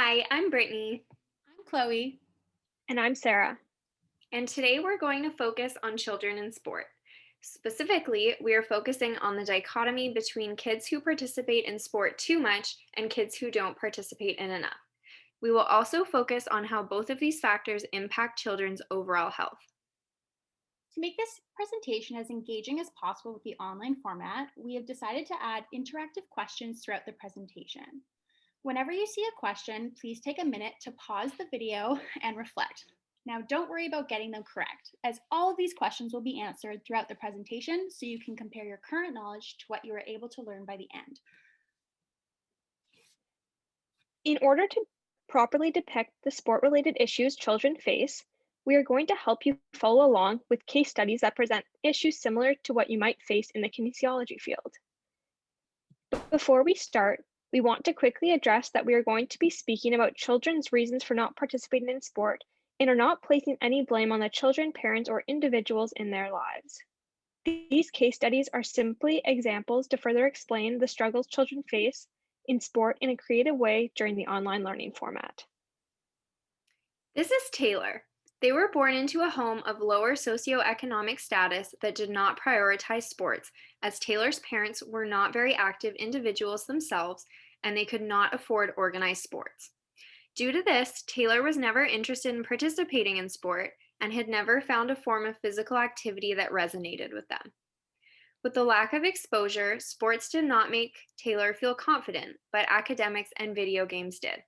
Hi, I'm Brittany, I'm Chloe. And I'm Sarah. and today we're going to focus on children in sport. Specifically, we are focusing on the dichotomy between kids who participate in sport too much and kids who don't participate in enough. We will also focus on how both of these factors impact children's overall health. To make this presentation as engaging as possible with the online format, we have decided to add interactive questions throughout the presentation. Whenever you see a question, please take a minute to pause the video and reflect. Now, don't worry about getting them correct, as all of these questions will be answered throughout the presentation so you can compare your current knowledge to what you were able to learn by the end. In order to properly depict the sport-related issues children face, we are going to help you follow along with case studies that present issues similar to what you might face in the kinesiology field. Before we start, we want to quickly address that we are going to be speaking about children's reasons for not participating in sport and are not placing any blame on the children, parents, or individuals in their lives. These case studies are simply examples to further explain the struggles children face in sport in a creative way during the online learning format. This is Taylor. They were born into a home of lower socioeconomic status that did not prioritize sports, as Taylor's parents were not very active individuals themselves and they could not afford organized sports. Due to this, Taylor was never interested in participating in sport and had never found a form of physical activity that resonated with them. With the lack of exposure, sports did not make Taylor feel confident, but academics and video games did.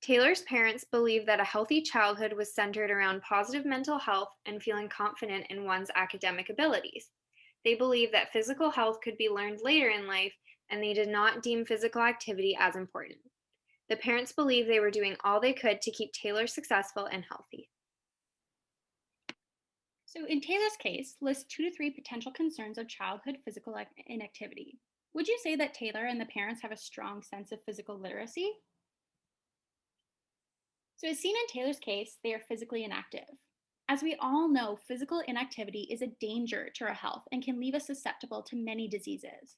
Taylor's parents believed that a healthy childhood was centered around positive mental health and feeling confident in one's academic abilities. They believed that physical health could be learned later in life, and they did not deem physical activity as important. The parents believed they were doing all they could to keep Taylor successful and healthy. So in Taylor's case, list 2 to 3 potential concerns of childhood physical inactivity. Would you say that Taylor and the parents have a strong sense of physical literacy? So as seen in Taylor's case, they are physically inactive. As we all know, physical inactivity is a danger to our health and can leave us susceptible to many diseases.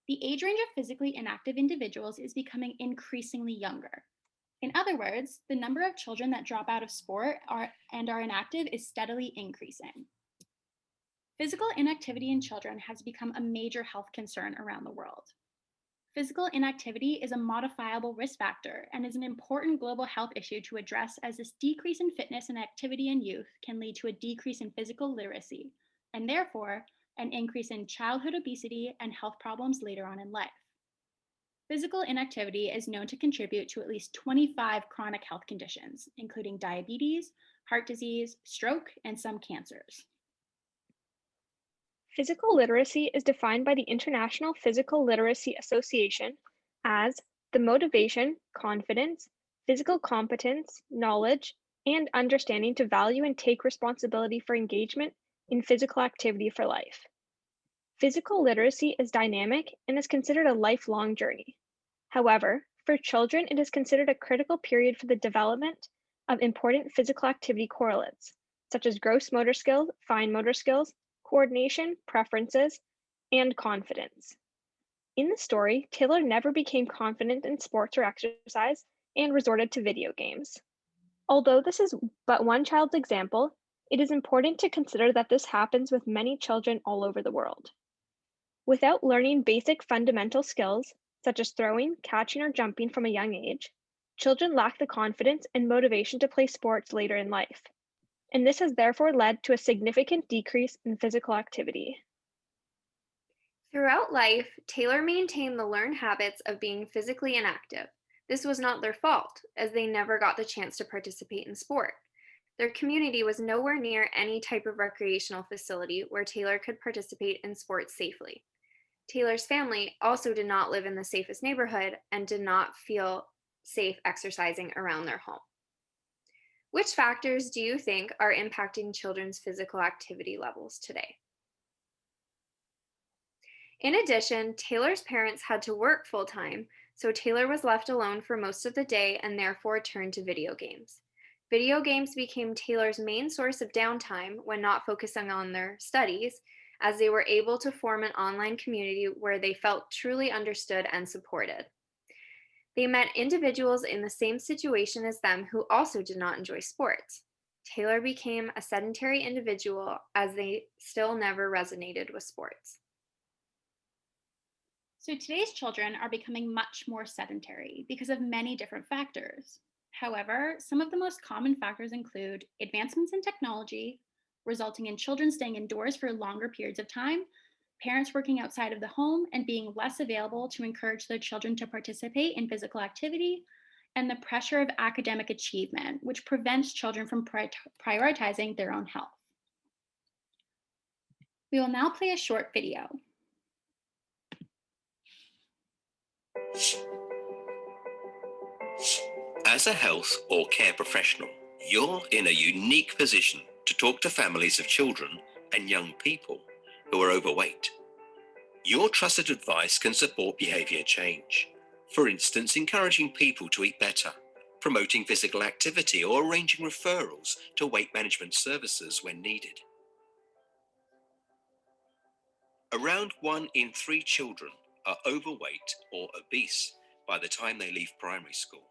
The age range of physically inactive individuals is becoming increasingly younger. In other words, the number of children that drop out of sport and are inactive is steadily increasing. Physical inactivity in children has become a major health concern around the world. Physical inactivity is a modifiable risk factor and is an important global health issue to address, as this decrease in fitness and activity in youth can lead to a decrease in physical literacy, and therefore an increase in childhood obesity and health problems later on in life. Physical inactivity is known to contribute to at least 25 chronic health conditions, including diabetes, heart disease, stroke, and some cancers. Physical literacy is defined by the International Physical Literacy Association as the motivation, confidence, physical competence, knowledge, and understanding to value and take responsibility for engagement in physical activity for life. Physical literacy is dynamic and is considered a lifelong journey. However, for children, it is considered a critical period for the development of important physical activity correlates, such as gross motor skills, fine motor skills, coordination, preferences, and confidence. In the story, Taylor never became confident in sports or exercise and resorted to video games. Although this is but one child's example, it is important to consider that this happens with many children all over the world. Without learning basic fundamental skills, such as throwing, catching, or jumping from a young age, children lack the confidence and motivation to play sports later in life, and this has therefore led to a significant decrease in physical activity. Throughout life, Taylor maintained the learned habits of being physically inactive. This was not their fault, as they never got the chance to participate in sport. Their community was nowhere near any type of recreational facility where Taylor could participate in sports safely. Taylor's family also did not live in the safest neighborhood and did not feel safe exercising around their home. Which factors do you think are impacting children's physical activity levels today? In addition, Taylor's parents had to work full-time, so Taylor was left alone for most of the day and therefore turned to video games. Video games became Taylor's main source of downtime when not focusing on their studies, as they were able to form an online community where they felt truly understood and supported. They met individuals in the same situation as them who also did not enjoy sports. Taylor became a sedentary individual as they still never resonated with sports. So today's children are becoming much more sedentary because of many different factors. However, some of the most common factors include advancements in technology, resulting in children staying indoors for longer periods of time, parents working outside of the home and being less available to encourage their children to participate in physical activity, and the pressure of academic achievement, which prevents children from prioritizing their own health. We will now play a short video. As a health or care professional, you're in a unique position to talk to families of children and young people who are overweight. Your trusted advice can support behaviour change. For instance, encouraging people to eat better, promoting physical activity, or arranging referrals to weight management services when needed. Around 1 in 3 children are overweight or obese by the time they leave primary school.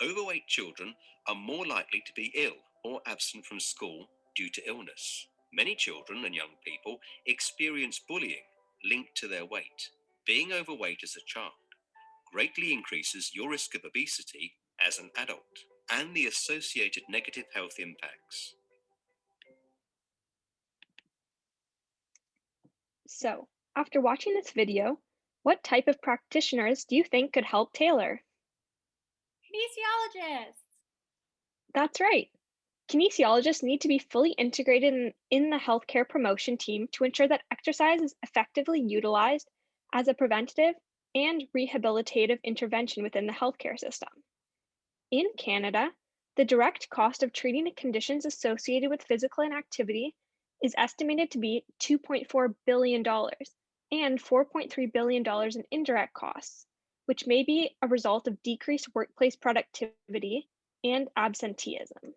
Overweight children are more likely to be ill or absent from school due to illness. Many children and young people experience bullying linked to their weight. Being overweight as a child greatly increases your risk of obesity as an adult and the associated negative health impacts. So, after watching this video, what type of practitioners do you think could help Taylor? Kinesiologists! That's right. Kinesiologists need to be fully integrated in the healthcare promotion team to ensure that exercise is effectively utilized as a preventative and rehabilitative intervention within the healthcare system. In Canada, the direct cost of treating the conditions associated with physical inactivity is estimated to be $2.4 billion and $4.3 billion in indirect costs, which may be a result of decreased workplace productivity and absenteeism.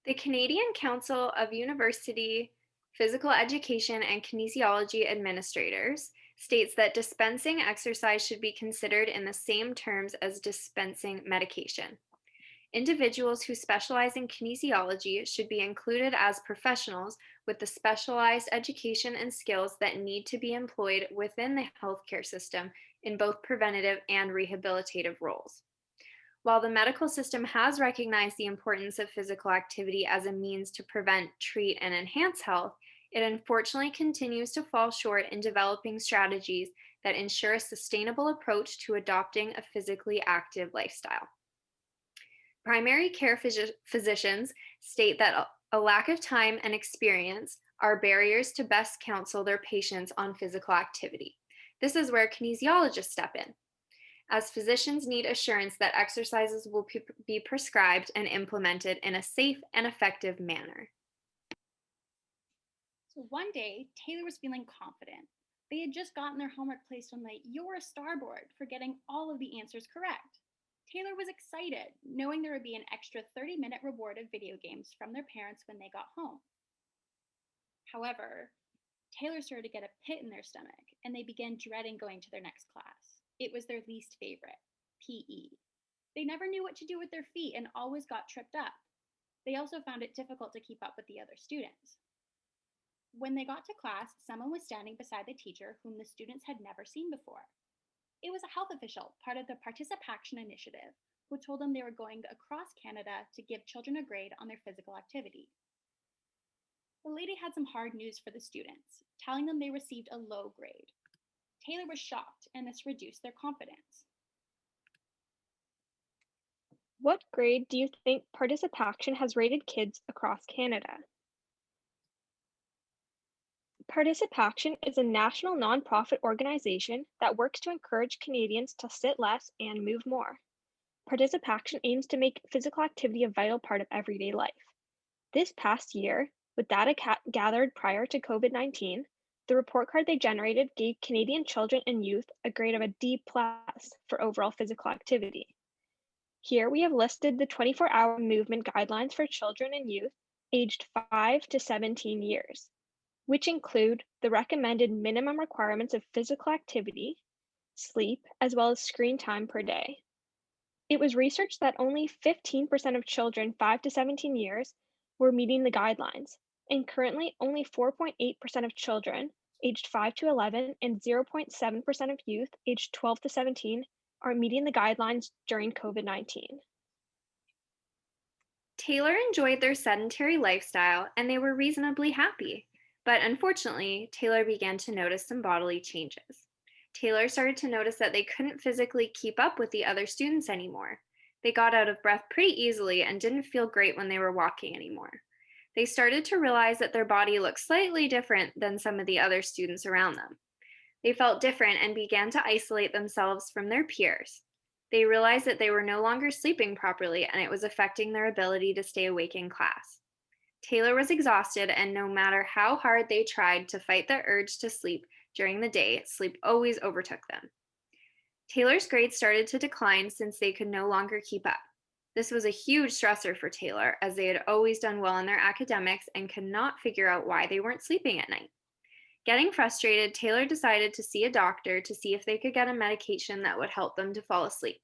The Canadian Council of University Physical Education and Kinesiology Administrators states that dispensing exercise should be considered in the same terms as dispensing medication. Individuals who specialize in kinesiology should be included as professionals with the specialized education and skills that need to be employed within the healthcare system in both preventative and rehabilitative roles. While the medical system has recognized the importance of physical activity as a means to prevent, treat, and enhance health, it unfortunately continues to fall short in developing strategies that ensure a sustainable approach to adopting a physically active lifestyle. Primary care physicians state that a lack of time and experience are barriers to best counsel their patients on physical activity. This is where kinesiologists step in, as physicians need assurance that exercises will be prescribed and implemented in a safe and effective manner. So one day, Taylor was feeling confident. They had just gotten their homework placed on the "You're a Star" board for getting all of the answers correct. Taylor was excited, knowing there would be an extra 30-minute reward of video games from their parents when they got home. However, Taylor started to get a pit in their stomach, and they began dreading going to their next class. It was their least favorite, PE. They never knew what to do with their feet and always got tripped up. They also found it difficult to keep up with the other students. When they got to class, someone was standing beside the teacher whom the students had never seen before. It was a health official, part of the Participation Initiative, who told them they were going across Canada to give children a grade on their physical activity. The lady had some hard news for the students, telling them they received a low grade. Taylor was shocked, and this reduced their confidence. What grade do you think Participation has rated kids across Canada? Participation is a national nonprofit organization that works to encourage Canadians to sit less and move more. Participation aims to make physical activity a vital part of everyday life. This past year, with data gathered prior to COVID-19, the report card they generated gave Canadian children and youth a grade of a D+ for overall physical activity. Here we have listed the 24-hour movement guidelines for children and youth aged 5 to 17 years, which include the recommended minimum requirements of physical activity, sleep, as well as screen time per day. It was researched that only 15% of children 5 to 17 years were meeting the guidelines, and currently only 4.8% of children aged 5 to 11 and 0.7% of youth aged 12 to 17 are meeting the guidelines during COVID-19. Taylor enjoyed their sedentary lifestyle and they were reasonably happy. But unfortunately, Taylor began to notice some bodily changes. Taylor started to notice that they couldn't physically keep up with the other students anymore. They got out of breath pretty easily and didn't feel great when they were walking anymore. They started to realize that their body looked slightly different than some of the other students around them. They felt different and began to isolate themselves from their peers. They realized that they were no longer sleeping properly and it was affecting their ability to stay awake in class. Taylor was exhausted, and no matter how hard they tried to fight the urge to sleep during the day, sleep always overtook them. Taylor's grades started to decline since they could no longer keep up. This was a huge stressor for Taylor, as they had always done well in their academics and could not figure out why they weren't sleeping at night. Getting frustrated, Taylor decided to see a doctor to see if they could get a medication that would help them to fall asleep.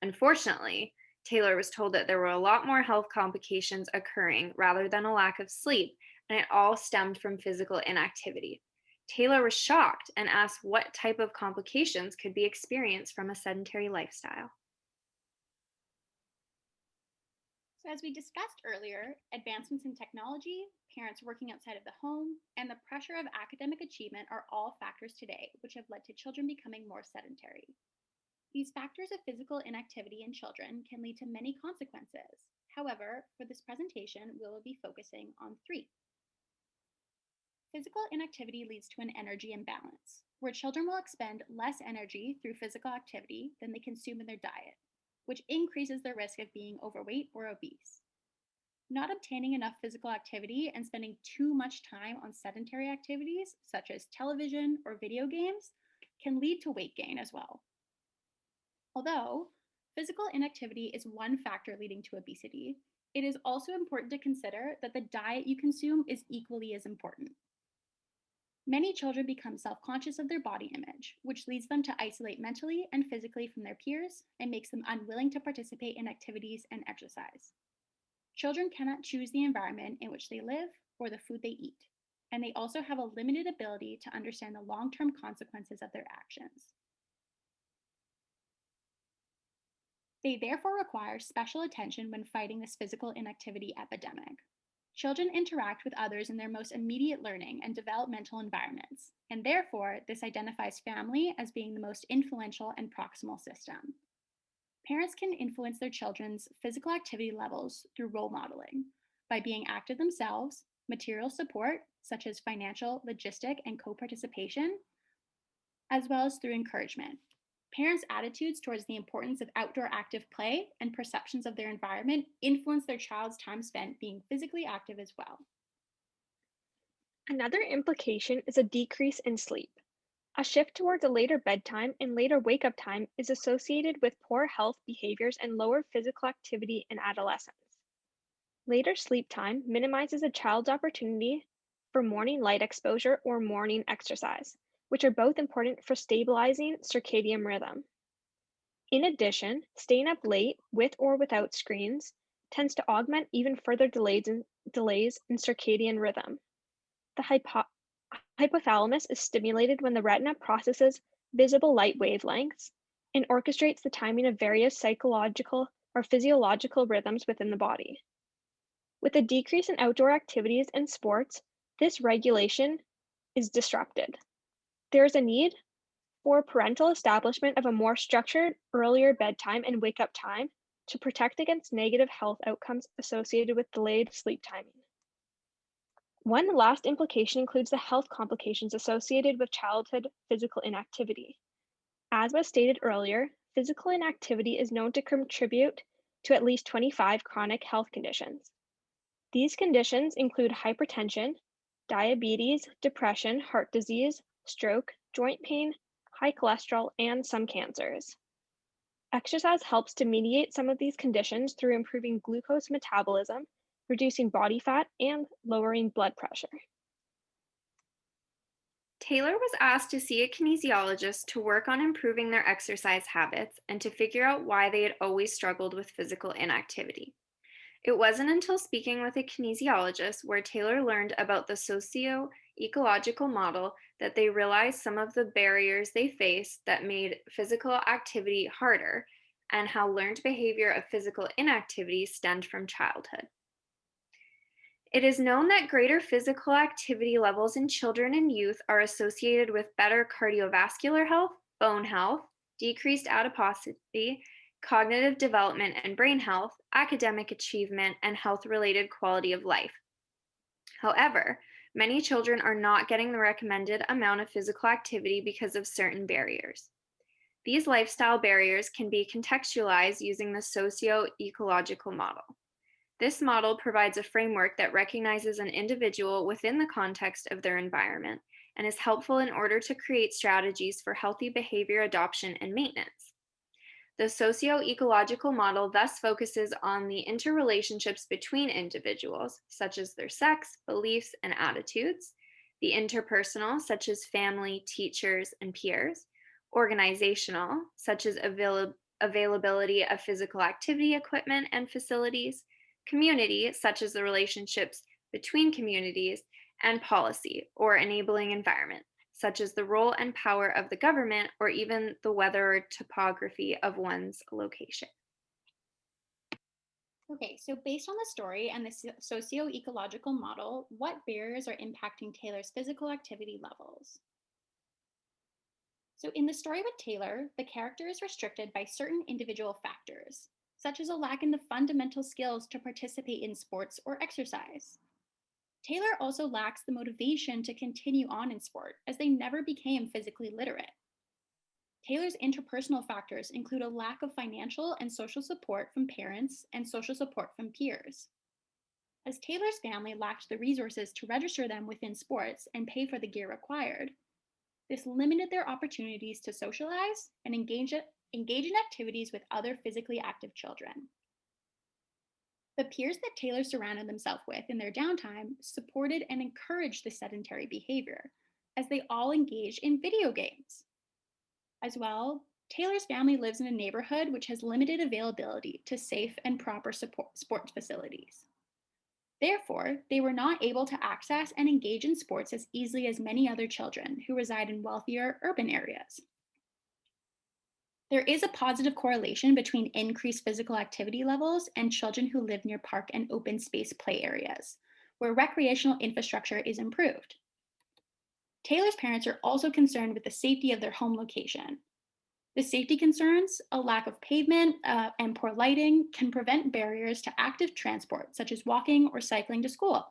Unfortunately, Taylor was told that there were a lot more health complications occurring rather than a lack of sleep, and it all stemmed from physical inactivity. Taylor was shocked and asked what type of complications could be experienced from a sedentary lifestyle. So, as we discussed earlier, advancements in technology, parents working outside of the home, and the pressure of academic achievement are all factors today which have led to children becoming more sedentary. These factors of physical inactivity in children can lead to many consequences. However, for this presentation, we will be focusing on 3. Physical inactivity leads to an energy imbalance, where children will expend less energy through physical activity than they consume in their diet, which increases their risk of being overweight or obese. Not obtaining enough physical activity and spending too much time on sedentary activities, such as television or video games, can lead to weight gain as well. Although physical inactivity is one factor leading to obesity, it is also important to consider that the diet you consume is equally as important. Many children become self-conscious of their body image, which leads them to isolate mentally and physically from their peers and makes them unwilling to participate in activities and exercise. Children cannot choose the environment in which they live or the food they eat, and they also have a limited ability to understand the long-term consequences of their actions. They therefore require special attention when fighting this physical inactivity epidemic. Children interact with others in their most immediate learning and developmental environments, and therefore this identifies family as being the most influential and proximal system. Parents can influence their children's physical activity levels through role modeling by being active themselves, material support, such as financial, logistic, and co-participation, as well as through encouragement. Parents' attitudes towards the importance of outdoor active play and perceptions of their environment influence their child's time spent being physically active as well. Another implication is a decrease in sleep. A shift towards a later bedtime and later wake-up time is associated with poor health behaviors and lower physical activity in adolescence. Later sleep time minimizes a child's opportunity for morning light exposure or morning exercise, which are both important for stabilizing circadian rhythm. In addition, staying up late with or without screens tends to augment even further delays in circadian rhythm. The hypothalamus is stimulated when the retina processes visible light wavelengths and orchestrates the timing of various psychological or physiological rhythms within the body. With a decrease in outdoor activities and sports, this regulation is disrupted. There is a need for parental establishment of a more structured, earlier bedtime and wake-up time to protect against negative health outcomes associated with delayed sleep timing. One last implication includes the health complications associated with childhood physical inactivity. As was stated earlier, physical inactivity is known to contribute to at least 25 chronic health conditions. These conditions include hypertension, diabetes, depression, heart disease, stroke, joint pain, high cholesterol, and some cancers. Exercise helps to mediate some of these conditions through improving glucose metabolism, reducing body fat, and lowering blood pressure. Taylor was asked to see a kinesiologist to work on improving their exercise habits and to figure out why they had always struggled with physical inactivity. It wasn't until speaking with a kinesiologist where Taylor learned about the socio-ecological model that they realized some of the barriers they faced that made physical activity harder and how learned behavior of physical inactivity stemmed from childhood. It is known that greater physical activity levels in children and youth are associated with better cardiovascular health, bone health, decreased adiposity, cognitive development and brain health, academic achievement, and health related quality of life. However, many children are not getting the recommended amount of physical activity because of certain barriers. These lifestyle barriers can be contextualized using the socio-ecological model. This model provides a framework that recognizes an individual within the context of their environment and is helpful in order to create strategies for healthy behavior adoption and maintenance. The socio-ecological model thus focuses on the interrelationships between individuals, such as their sex, beliefs, and attitudes, the interpersonal, such as family, teachers, and peers, organizational, such as availability of physical activity equipment and facilities, community, such as the relationships between communities, and policy, or enabling environment, such as the role and power of the government or even the weather or topography of one's location. Okay, so based on the story and the socio-ecological model, what barriers are impacting Taylor's physical activity levels? So in the story with Taylor, the character is restricted by certain individual factors, such as a lack in the fundamental skills to participate in sports or exercise. Taylor also lacks the motivation to continue on in sport, as they never became physically literate. Taylor's interpersonal factors include a lack of financial and social support from parents and social support from peers. As Taylor's family lacked the resources to register them within sports and pay for the gear required, this limited their opportunities to socialize and engage in activities with other physically active children. The peers that Taylor surrounded themselves with in their downtime supported and encouraged the sedentary behavior, as they all engaged in video games. As well, Taylor's family lives in a neighborhood which has limited availability to safe and proper sports facilities. Therefore, they were not able to access and engage in sports as easily as many other children who reside in wealthier urban areas. There is a positive correlation between increased physical activity levels and children who live near park and open space play areas, where recreational infrastructure is improved. Taylor's parents are also concerned with the safety of their home location. The safety concerns, a lack of pavement, and poor lighting can prevent barriers to active transport, such as walking or cycling to school,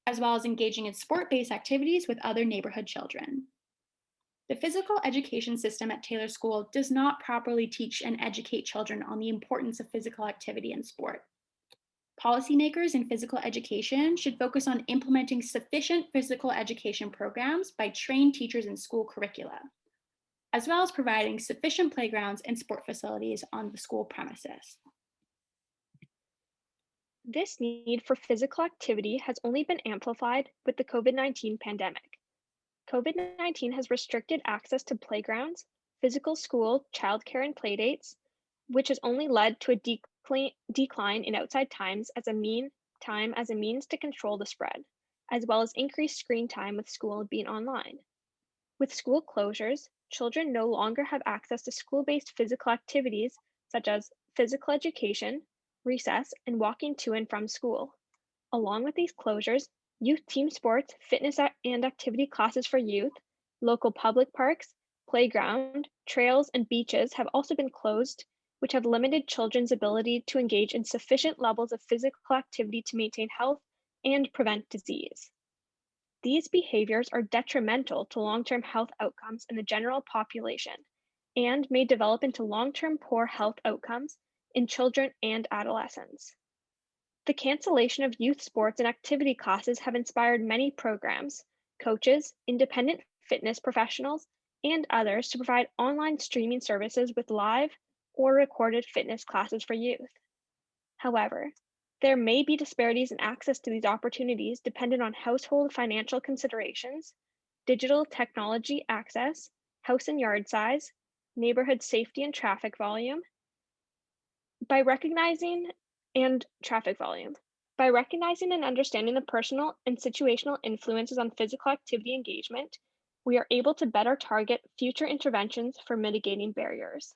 as well as engaging in sport-based activities with other neighborhood children. The physical education system at Taylor School does not properly teach and educate children on the importance of physical activity and sport. Policymakers in physical education should focus on implementing sufficient physical education programs by trained teachers in school curricula, as well as providing sufficient playgrounds and sport facilities on the school premises. This need for physical activity has only been amplified with the COVID-19 pandemic. COVID-19 has restricted access to playgrounds, physical school, childcare, and playdates, which has only led to a decline in outside times as a means to control the spread, as well as increased screen time with school being online. With school closures, children no longer have access to school-based physical activities such as physical education, recess, and walking to and from school. Along with these closures, youth team sports, fitness and activity classes for youth, local public parks, playground, trails, and beaches have also been closed, which have limited children's ability to engage in sufficient levels of physical activity to maintain health and prevent disease. These behaviors are detrimental to long-term health outcomes in the general population and may develop into long-term poor health outcomes in children and adolescents. The cancellation of youth sports and activity classes have inspired many programs, coaches, independent fitness professionals, and others to provide online streaming services with live or recorded fitness classes for youth. However, there may be disparities in access to these opportunities dependent on household financial considerations, digital technology access, house and yard size, neighborhood safety and traffic volume, by recognizing and traffic volume. By recognizing and understanding the personal and situational influences on physical activity engagement, we are able to better target future interventions for mitigating barriers.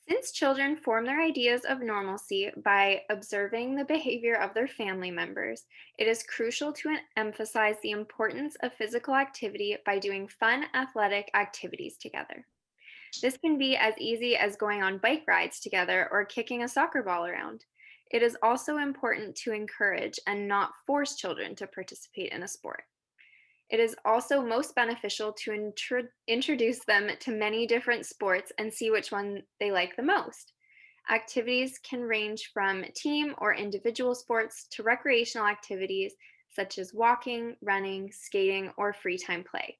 Since children form their ideas of normalcy by observing the behavior of their family members, it is crucial to emphasize the importance of physical activity by doing fun athletic activities together. This can be as easy as going on bike rides together or kicking a soccer ball around. It is also important to encourage and not force children to participate in a sport. It is also most beneficial to introduce them to many different sports and see which one they like the most. Activities can range from team or individual sports to recreational activities such as walking, running, skating, or free time play.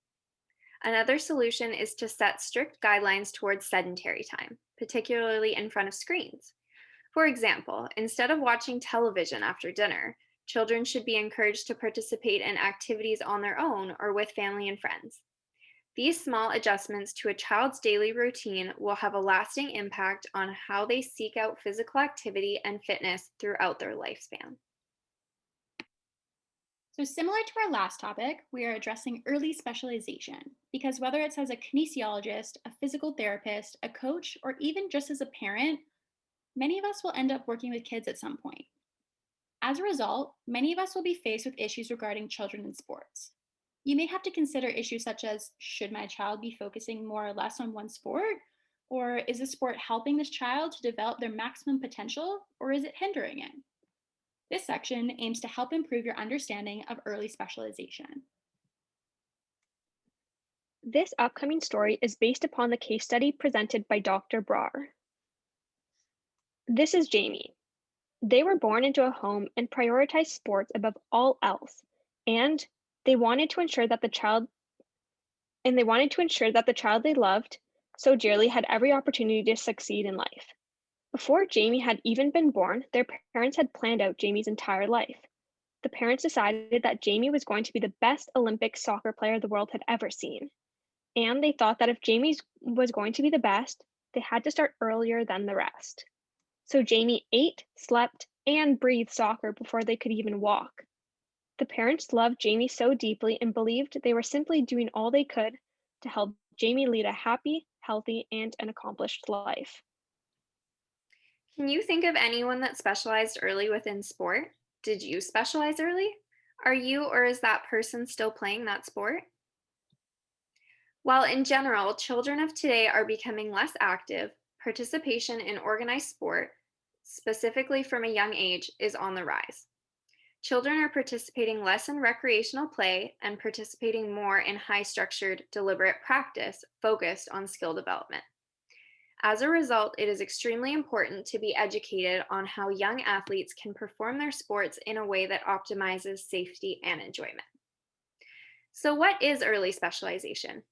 Another solution is to set strict guidelines towards sedentary time, particularly in front of screens. For example, instead of watching television after dinner, children should be encouraged to participate in activities on their own or with family and friends. These small adjustments to a child's daily routine will have a lasting impact on how they seek out physical activity and fitness throughout their lifespan. So, similar to our last topic, we are addressing early specialization because whether it's as a kinesiologist, a physical therapist, a coach, or even just as a parent, many of us will end up working with kids at some point. As a result, many of us will be faced with issues regarding children in sports. You may have to consider issues such as, should my child be focusing more or less on one sport? Or is the sport helping this child to develop their maximum potential, or is it hindering it? This section aims to help improve your understanding of early specialization. This upcoming story is based upon the case study presented by Dr. Brar. This is Jamie. They were born into a home and prioritized sports above all else, and they wanted to ensure that the child they loved so dearly had every opportunity to succeed in life. Before Jamie had even been born, their parents had planned out Jamie's entire life. The parents decided that Jamie was going to be the best Olympic soccer player the world had ever seen. And they thought that if Jamie was going to be the best, they had to start earlier than the rest. So Jamie ate, slept, and breathed soccer before they could even walk. The parents loved Jamie so deeply and believed they were simply doing all they could to help Jamie lead a happy, healthy, and an accomplished life. Can you think of anyone that specialized early within sport? Did you specialize early? Are you or is that person still playing that sport? While in general, children of today are becoming less active, participation in organized sport, specifically from a young age, is on the rise. Children are participating less in recreational play and participating more in high structured, deliberate practice focused on skill development. As a result, it is extremely important to be educated on how young athletes can perform their sports in a way that optimizes safety and enjoyment. So, what is early specialization?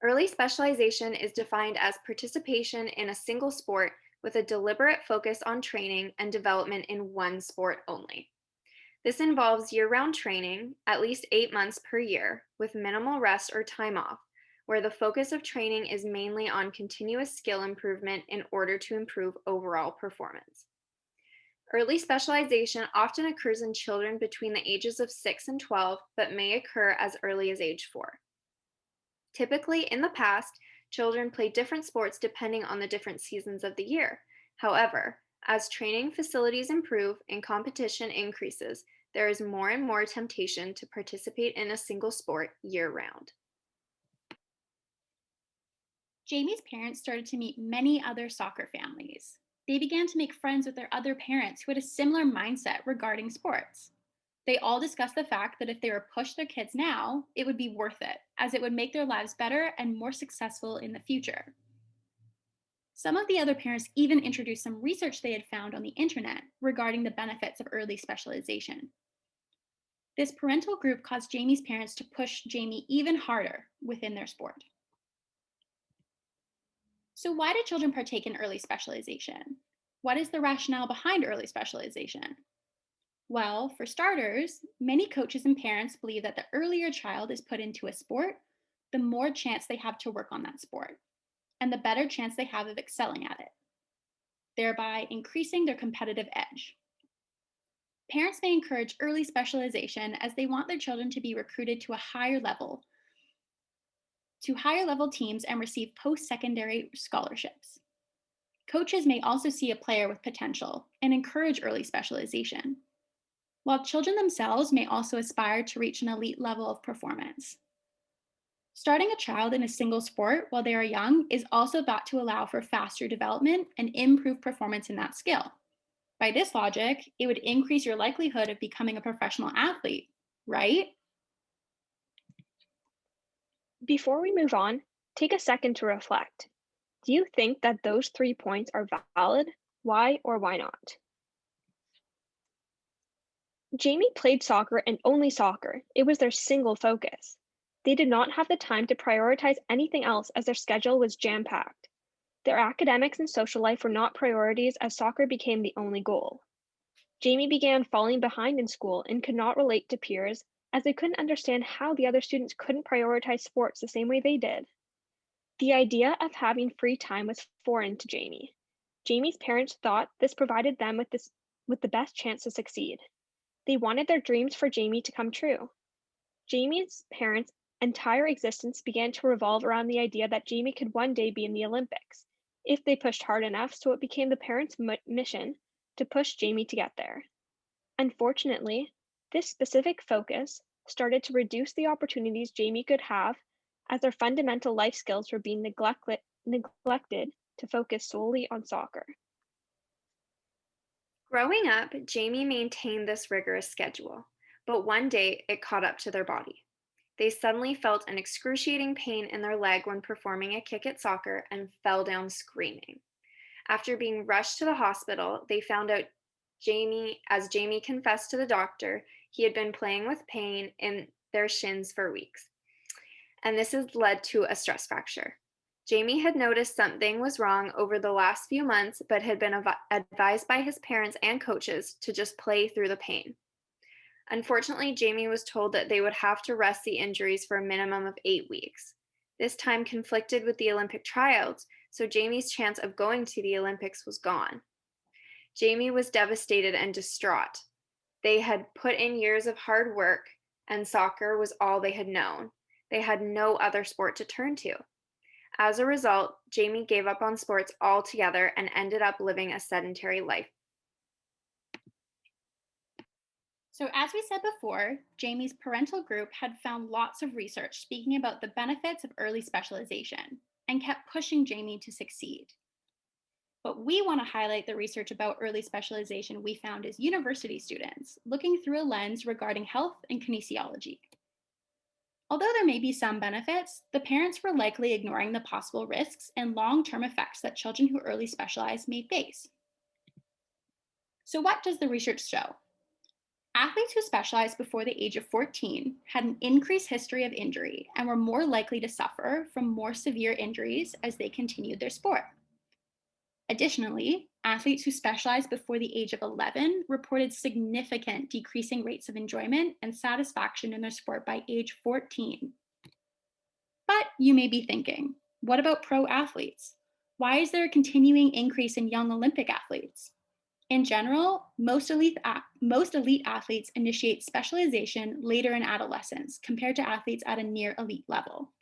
Early specialization is defined as participation in a single sport with a deliberate focus on training and development in one sport only. This involves year-round training, at least 8 months per year, with minimal rest or time off, where the focus of training is mainly on continuous skill improvement in order to improve overall performance. Early specialization often occurs in children between the ages of 6 and 12, but may occur as early as age 4. Typically, in the past, children played different sports depending on the different seasons of the year. However, as training facilities improve and competition increases, there is more and more temptation to participate in a single sport year-round. Jamie's parents started to meet many other soccer families. They began to make friends with their other parents who had a similar mindset regarding sports. They all discussed the fact that if they were pushed their kids now, it would be worth it, as it would make their lives better and more successful in the future. Some of the other parents even introduced some research they had found on the internet regarding the benefits of early specialization. This parental group caused Jamie's parents to push Jamie even harder within their sport. So, why do children partake in early specialization? What is the rationale behind early specialization? Well, for starters, many coaches and parents believe that the earlier a child is put into a sport, the more chance they have to work on that sport, and the better chance they have of excelling at it, thereby increasing their competitive edge. Parents may encourage early specialization as they want their children to be recruited to higher level teams and receive post-secondary scholarships. Coaches may also see a player with potential and encourage early specialization, while children themselves may also aspire to reach an elite level of performance. Starting a child in a single sport while they are young is also thought to allow for faster development and improved performance in that skill. By this logic, it would increase your likelihood of becoming a professional athlete, right? Before we move on, take a second to reflect. Do you think that those 3 points are valid? Why or why not? Jamie played soccer and only soccer. It was their single focus. They did not have the time to prioritize anything else as their schedule was jam-packed. Their academics and social life were not priorities as soccer became the only goal. Jamie began falling behind in school and could not relate to peers as they couldn't understand how the other students couldn't prioritize sports the same way they did. The idea of having free time was foreign to Jamie. Jamie's parents thought this provided them with the best chance to succeed. They wanted their dreams for Jamie to come true. Jamie's parents' entire existence began to revolve around the idea that Jamie could one day be in the Olympics, if they pushed hard enough, so it became the parents' mission to push Jamie to get there. Unfortunately, this specific focus started to reduce the opportunities Jamie could have as their fundamental life skills were being neglected to focus solely on soccer. Growing up, Jamie maintained this rigorous schedule, but one day it caught up to their body. They suddenly felt an excruciating pain in their leg when performing a kick at soccer and fell down screaming. After being rushed to the hospital, they found out as Jamie confessed to the doctor, he had been playing with pain in their shins for weeks. And this has led to a stress fracture. Jamie had noticed something was wrong over the last few months, but had been advised by his parents and coaches to just play through the pain. Unfortunately, Jamie was told that they would have to rest the injuries for a minimum of 8 weeks. This time conflicted with the Olympic tryouts, so Jamie's chance of going to the Olympics was gone. Jamie was devastated and distraught. They had put in years of hard work, and soccer was all they had known. They had no other sport to turn to. As a result, Jamie gave up on sports altogether and ended up living a sedentary life. So, as we said before, Jamie's parental group had found lots of research speaking about the benefits of early specialization and kept pushing Jamie to succeed. But we want to highlight the research about early specialization we found as university students, looking through a lens regarding health and kinesiology. Although there may be some benefits, the parents were likely ignoring the possible risks and long-term effects that children who early specialize may face. So what does the research show? Athletes who specialized before the age of 14 had an increased history of injury and were more likely to suffer from more severe injuries as they continued their sport. Additionally, athletes who specialized before the age of 11 reported significant decreasing rates of enjoyment and satisfaction in their sport by age 14. But you may be thinking, what about pro athletes? Why is there a continuing increase in young Olympic athletes? In general, most elite athletes initiate specialization later in adolescence compared to athletes at a near elite level.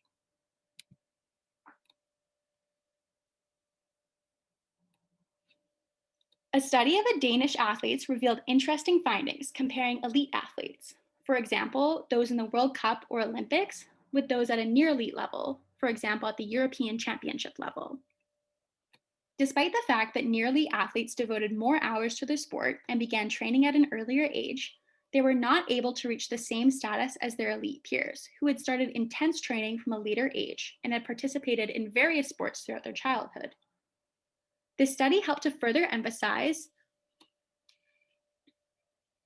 A study of the Danish athletes revealed interesting findings comparing elite athletes, for example, those in the World Cup or Olympics, with those at a near elite level, for example, at the European Championship level. Despite the fact that near elite athletes devoted more hours to their sport and began training at an earlier age, they were not able to reach the same status as their elite peers, who had started intense training from a later age and had participated in various sports throughout their childhood. This study helped to further emphasize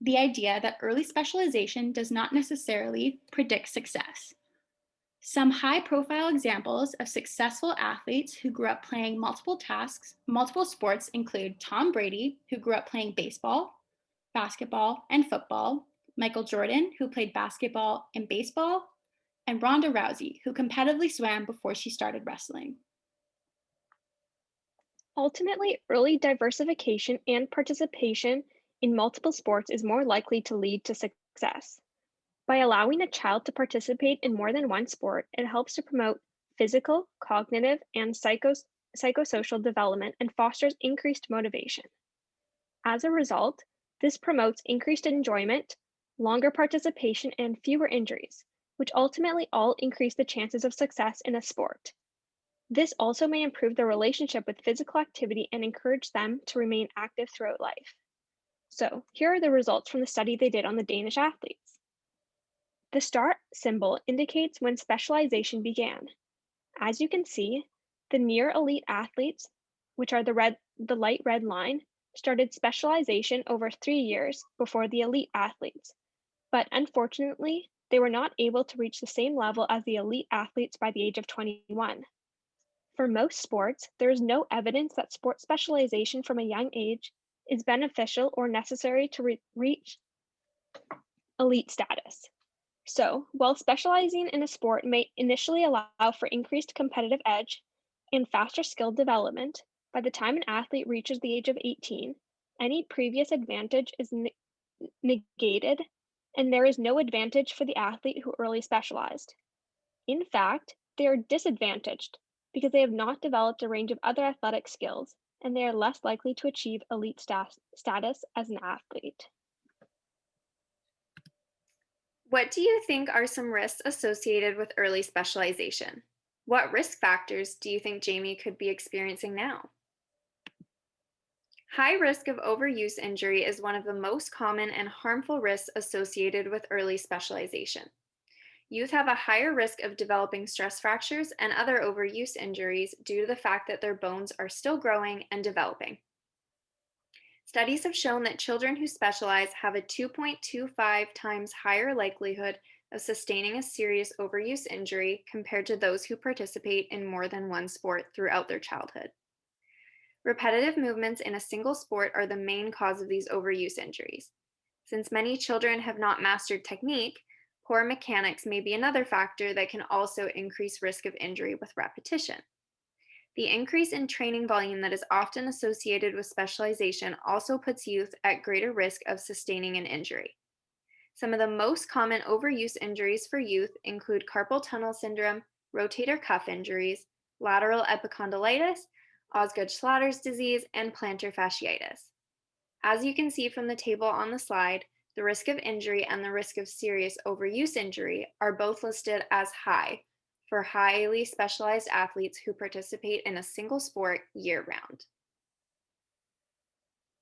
the idea that early specialization does not necessarily predict success. Some high-profile examples of successful athletes who grew up playing multiple sports include Tom Brady, who grew up playing baseball, basketball, and football, Michael Jordan, who played basketball and baseball, and Ronda Rousey, who competitively swam before she started wrestling. Ultimately, early diversification and participation in multiple sports is more likely to lead to success. By allowing a child to participate in more than one sport, it helps to promote physical, cognitive, and psychosocial development and fosters increased motivation. As a result, this promotes increased enjoyment, longer participation, and fewer injuries, which ultimately all increase the chances of success in a sport. This also may improve their relationship with physical activity and encourage them to remain active throughout life. So, here are the results from the study they did on the Danish athletes. The star symbol indicates when specialization began. As you can see, the near elite athletes, which are the light red line, started specialization over 3 years before the elite athletes. But unfortunately, they were not able to reach the same level as the elite athletes by the age of 21. For most sports, there is no evidence that sport specialization from a young age is beneficial or necessary to reach elite status. So, while specializing in a sport may initially allow for increased competitive edge and faster skill development, by the time an athlete reaches the age of 18, any previous advantage is negated, and there is no advantage for the athlete who early specialized. In fact, they are disadvantaged because they have not developed a range of other athletic skills, and they are less likely to achieve elite status as an athlete. What do you think are some risks associated with early specialization? What risk factors do you think Jamie could be experiencing now? High risk of overuse injury is one of the most common and harmful risks associated with early specialization. Youth have a higher risk of developing stress fractures and other overuse injuries due to the fact that their bones are still growing and developing. Studies have shown that children who specialize have a 2.25 times higher likelihood of sustaining a serious overuse injury compared to those who participate in more than one sport throughout their childhood. Repetitive movements in a single sport are the main cause of these overuse injuries. Since many children have not mastered technique, poor mechanics may be another factor that can also increase risk of injury with repetition. The increase in training volume that is often associated with specialization also puts youth at greater risk of sustaining an injury. Some of the most common overuse injuries for youth include carpal tunnel syndrome, rotator cuff injuries, lateral epicondylitis, Osgood-Schlatter's disease, and plantar fasciitis. As you can see from the table on the slide, the risk of injury and the risk of serious overuse injury are both listed as high for highly specialized athletes who participate in a single sport year-round.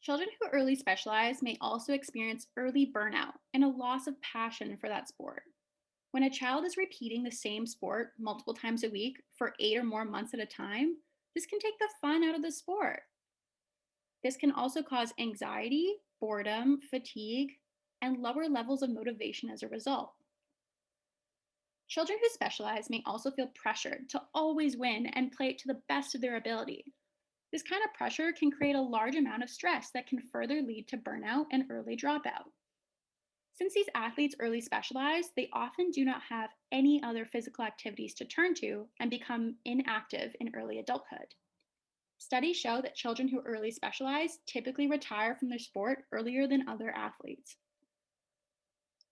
Children who early specialize may also experience early burnout and a loss of passion for that sport. When a child is repeating the same sport multiple times a week for 8 or more months at a time, this can take the fun out of the sport. This can also cause anxiety, boredom, fatigue, and lower levels of motivation as a result. Children who specialize may also feel pressured to always win and play to the best of their ability. This kind of pressure can create a large amount of stress that can further lead to burnout and early dropout. Since these athletes early specialize, they often do not have any other physical activities to turn to and become inactive in early adulthood. Studies show that children who early specialize typically retire from their sport earlier than other athletes.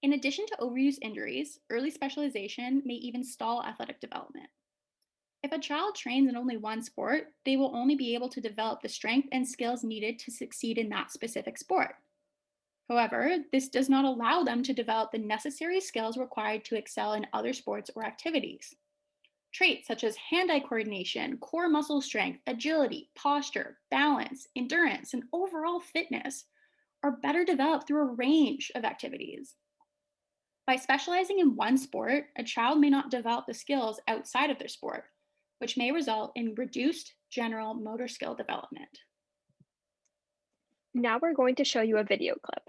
In addition to overuse injuries, early specialization may even stall athletic development. If a child trains in only one sport, they will only be able to develop the strength and skills needed to succeed in that specific sport. However, this does not allow them to develop the necessary skills required to excel in other sports or activities. Traits such as hand-eye coordination, core muscle strength, agility, posture, balance, endurance, and overall fitness are better developed through a range of activities. By specializing in one sport, a child may not develop the skills outside of their sport, which may result in reduced general motor skill development. Now we're going to show you a video clip.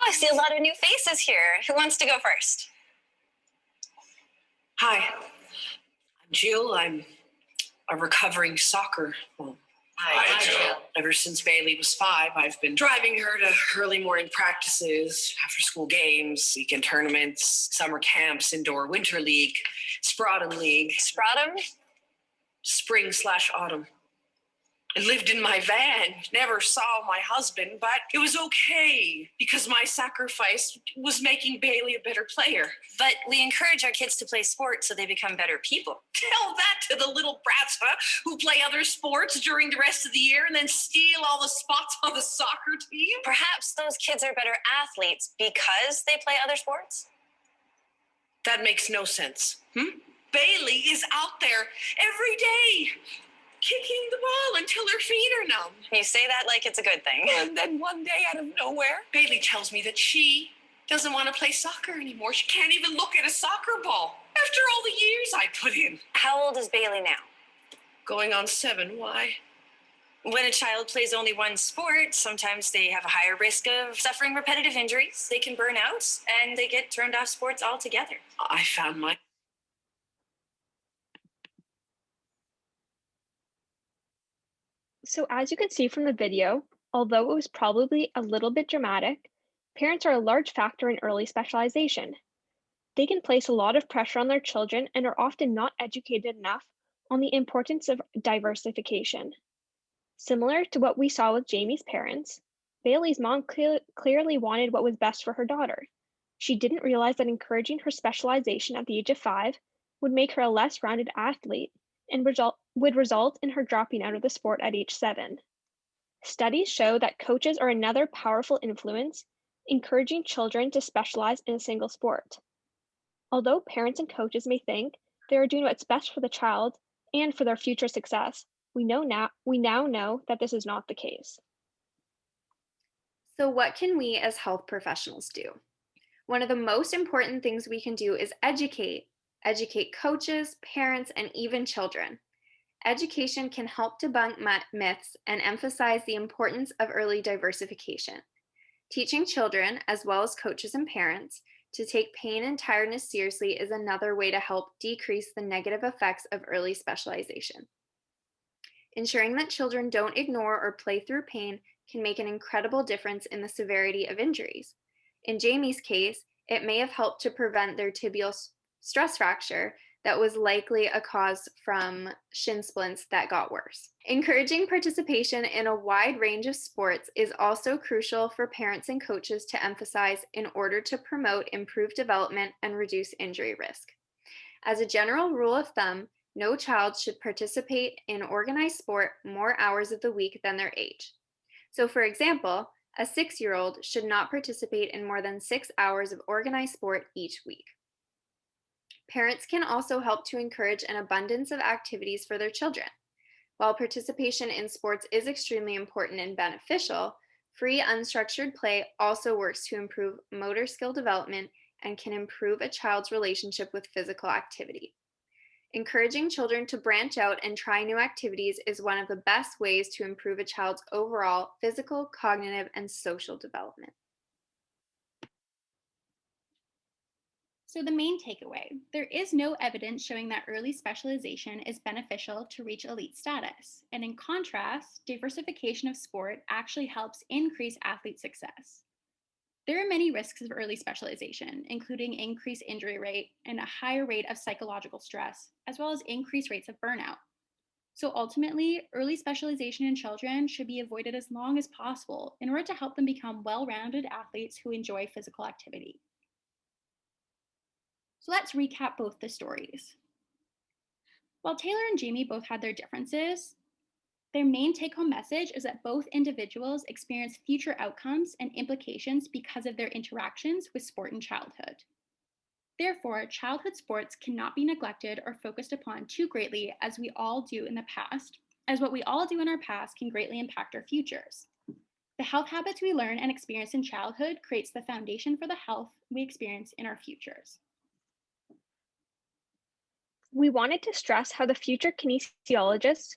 I see a lot of new faces here. Who wants to go first? Hi, I'm Jill. I'm a recovering soccer mom. Hi, Jill. Ever since Bailey was 5, I've been driving her to early morning practices, after school games, weekend tournaments, summer camps, indoor winter league, Spratum league. Spratum? Spring/autumn. I lived in my van, never saw my husband, but it was okay because my sacrifice was making Bailey a better player. But we encourage our kids to play sports so they become better people. Tell that to the little brats, huh, who play other sports during the rest of the year and then steal all the spots on the soccer team. Perhaps those kids are better athletes because they play other sports? That makes no sense. Bailey is out there every day, kicking the ball until her feet are numb. You say that like it's a good thing. And then one day out of nowhere, Bailey tells me that she doesn't want to play soccer anymore. She can't even look at a soccer ball after all the years I put in. How old is Bailey now? Going on 7, why? When a child plays only one sport, sometimes they have a higher risk of suffering repetitive injuries. They can burn out and they get turned off sports altogether. I found my... So as you can see from the video, although it was probably a little bit dramatic, parents are a large factor in early specialization. They can place a lot of pressure on their children and are often not educated enough on the importance of diversification. Similar to what we saw with Jamie's parents, Bailey's mom clearly wanted what was best for her daughter. She didn't realize that encouraging her specialization at the age of 5 would make her a less rounded athlete and would result in her dropping out of the sport at age 7. Studies show that coaches are another powerful influence, encouraging children to specialize in a single sport. Although parents and coaches may think they are doing what's best for the child and for their future success, we now know that this is not the case. So what can we as health professionals do? One of the most important things we can do is educate coaches, parents, and even children. Education can help debunk myths and emphasize the importance of early diversification. Teaching children, as well as coaches and parents, to take pain and tiredness seriously is another way to help decrease the negative effects of early specialization. Ensuring that children don't ignore or play through pain can make an incredible difference in the severity of injuries. In Jamie's case, it may have helped to prevent their tibial stress fracture that was likely a cause from shin splints that got worse. Encouraging participation in a wide range of sports is also crucial for parents and coaches to emphasize in order to promote improved development and reduce injury risk. As a general rule of thumb, no child should participate in organized sport more hours of the week than their age. So for example, a 6-year-old should not participate in more than 6 hours of organized sport each week. Parents can also help to encourage an abundance of activities for their children. While participation in sports is extremely important and beneficial, free unstructured play also works to improve motor skill development and can improve a child's relationship with physical activity. Encouraging children to branch out and try new activities is one of the best ways to improve a child's overall physical, cognitive, and social development. So the main takeaway, there is no evidence showing that early specialization is beneficial to reach elite status. And in contrast, diversification of sport actually helps increase athlete success. There are many risks of early specialization, including increased injury rate and a higher rate of psychological stress, as well as increased rates of burnout. So ultimately, early specialization in children should be avoided as long as possible in order to help them become well-rounded athletes who enjoy physical activity. So let's recap both the stories. While Taylor and Jamie both had their differences, their main take-home message is that both individuals experience future outcomes and implications because of their interactions with sport in childhood. Therefore, childhood sports cannot be neglected or focused upon too greatly as what we all do in our past can greatly impact our futures. The health habits we learn and experience in childhood creates the foundation for the health we experience in our futures. We wanted to stress how the future kinesiologists,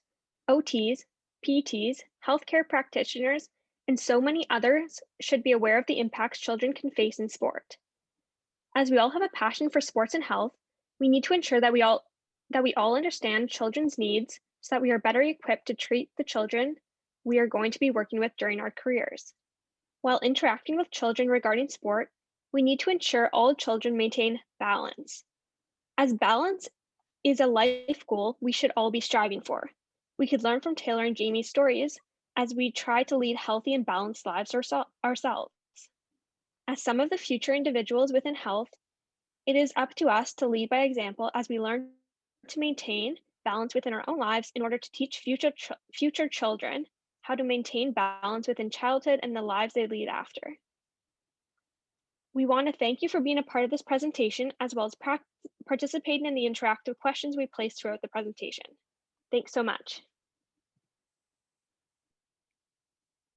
OTs, PTs, healthcare practitioners, and so many others should be aware of the impacts children can face in sport. As we all have a passion for sports and health, we need to ensure that we all understand children's needs so that we are better equipped to treat the children we are going to be working with during our careers. While interacting with children regarding sport, we need to ensure all children maintain balance. As balance is a life goal we should all be striving for. We could learn from Taylor and Jamie's stories as we try to lead healthy and balanced lives ourselves. As some of the future individuals within health, it is up to us to lead by example as we learn to maintain balance within our own lives in order to teach future children how to maintain balance within childhood and the lives they lead after. We want to thank you for being a part of this presentation as well as participating in the interactive questions we placed throughout the presentation. Thanks so much.